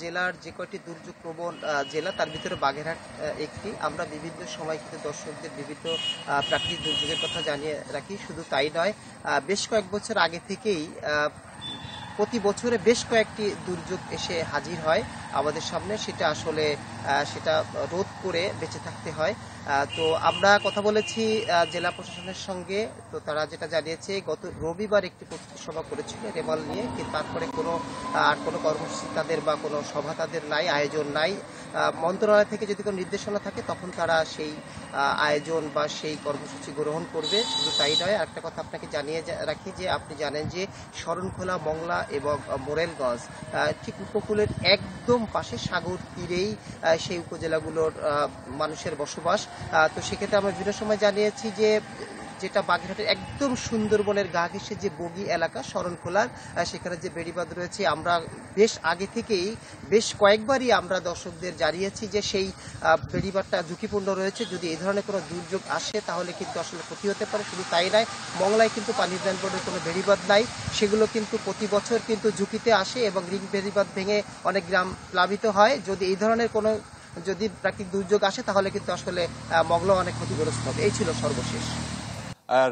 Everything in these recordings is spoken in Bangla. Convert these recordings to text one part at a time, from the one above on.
জেলার যে কয়টি দুর্যোগ প্রবণ জেলা তার ভিতরে বাগেরহাট একটি। আমরা বিভিন্ন সময় কিন্তু দর্শকদের বিভিন্ন প্রাকৃতিক দুর্যোগের কথা জানিয়ে রাখি। শুধু তাই নয়, বেশ কয়েক বছর আগে থেকেই প্রতি বছরে বেশ কয়েকটি দুর্যোগ এসে হাজির হয় আমাদের সামনে। সেটা রোধ করে বেঁচে থাকতে হয়। তো আমরা কথা বলেছি জেলা প্রশাসনের সঙ্গে। তো তারা যেটা জানিয়েছে, গত রবিবার একটি প্রস্তুতি সভা করেছিল রেমাল নিয়ে, কিন্তু তারপরে কোনো কর্মসূচি তাদের বা কোনো সভা তাদের নাই, আয়োজন নাই। মন্ত্রণালয় থেকে যদি কোনো নির্দেশনা থাকে তখন তারা সেই আয়োজন বা সেই কর্মসূচি গ্রহণ করবে। শুধু তাই নয়, আরেকটা কথা আপনাকে জানিয়ে রাখি যে আপনি জানেন যে শরণখোলা, মংলা এবং মোরেলগঞ্জ ঠিক উপকূলের একদম পাশে সাগর তীরেই সেই উপজেলাগুলোর মানুষের বসবাস। তো সেক্ষেত্রে আমরা বিভিন্ন সময় জানিয়েছি যে যেটা বাগেরহাটের একদম সুন্দরবনের গা ঘেঁষে যে বগি এলাকা শরণখোলার, সেখানে যে বেড়িবাঁধ রয়েছে, আমরা বেশ আগে থেকেই বেশ কয়েকবারই আমরা দর্শকদের জানিয়েছি যে সেই বেড়িবাঁধটা ঝুঁকিপূর্ণ রয়েছে। যদি এই ধরনের কোনো দুর্যোগ আসে তাহলে কিন্তু আসলে ক্ষতি হতে পারে। শুধু তাই নয়, মংলায় কিন্তু পানি উন্নয়ন বোর্ডের কোনো বেড়িবাঁধ নাই, সেগুলো কিন্তু প্রতি বছর কিন্তু ঝুঁকিতে আসে এবং রিং বেড়িবাঁধ ভেঙে অনেক গ্রাম প্লাবিত হয়। যদি এই ধরনের কোনো প্রাকৃতিক দুর্যোগ আসে তাহলে কিন্তু আসলে মংলা অনেক ক্ষতিগ্রস্ত হবে। এই ছিল সর্বশেষ।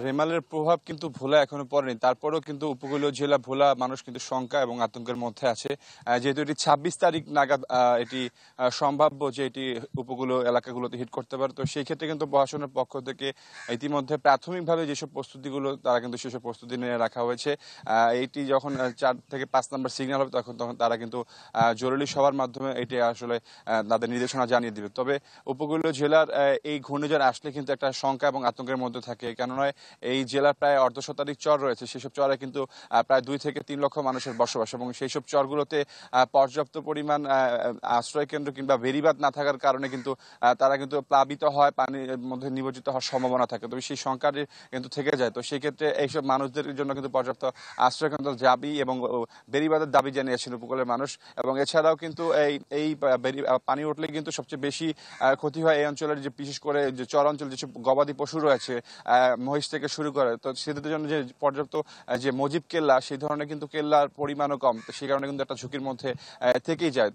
রেমালের প্রভাব কিন্তু ভোলা এখনো পড়েনি, তারপরেও কিন্তু উপকূলীয় জেলা ভোলা মানুষ কিন্তু শঙ্কা এবং আতঙ্কের মধ্যে আছে। যেহেতু এটি 26 তারিখ নাগাদ এটি সম্ভাব্য যে এটি উপকূলীয় এলাকাগুলোতে হিট করতে পারে, তো সেই ক্ষেত্রে কিন্তু প্রশাসনের পক্ষ থেকে ইতিমধ্যে প্রাথমিকভাবে যেসব প্রস্তুতিগুলো তারা কিন্তু সেসব প্রস্তুতি নিয়ে রাখা হয়েছে। এইটি যখন 4 থেকে 5 নম্বর সিগন্যাল হবে তখন তারা কিন্তু জরুরি সভার মাধ্যমে এটি আসলে তাদের নির্দেশনা জানিয়ে দিবে। তবে উপকূলীয় জেলার এই ঘূর্ণিঝড় আসলে কিন্তু একটা শঙ্কা এবং আতঙ্কের মধ্যে থাকে, কেননা এই জেলার প্রায় অর্ধশতাধিক চর রয়েছে। সেসব চরে কিন্তু প্রায় 2 থেকে 3 লক্ষ মানুষের বসবাস, এবং সেই সব চরগুলোতে পর্যাপ্ত পরিমাণ আশ্রয় কেন্দ্র কিংবা বেড়িবাঁধ না থাকার কারণে কিন্তু তারা কিন্তু প্লাবিত হয়, পানির মধ্যে নিমজ্জিত হওয়ার সম্ভাবনা থাকে। তবে সেই সংখ্যাটি কিন্তু থেকে যায়। তো সেই ক্ষেত্রে এইসব মানুষদের জন্য কিন্তু পর্যাপ্ত আশ্রয় কেন্দ্র দাবি এবং বেড়িবাঁধের দাবি জানিয়েছেন উপকূলের মানুষ। এবং এছাড়াও কিন্তু এই পানি উঠলে কিন্তু সবচেয়ে বেশি ক্ষতি হয় এই অঞ্চলের, যে বিশেষ করে যে চর অঞ্চল যেসব গবাদি পশু রয়েছে, মহিষ থেকে শুরু করে, তো সেদের জন্য যে পর্যাপ্ত যে মজিব কেল্লা, সেই ধরনের কিন্তু কেল্লার পরিমাণও কম, তো সেই কারণে কিন্তু একটা ঝুঁকির মধ্যে থেকেই যায়।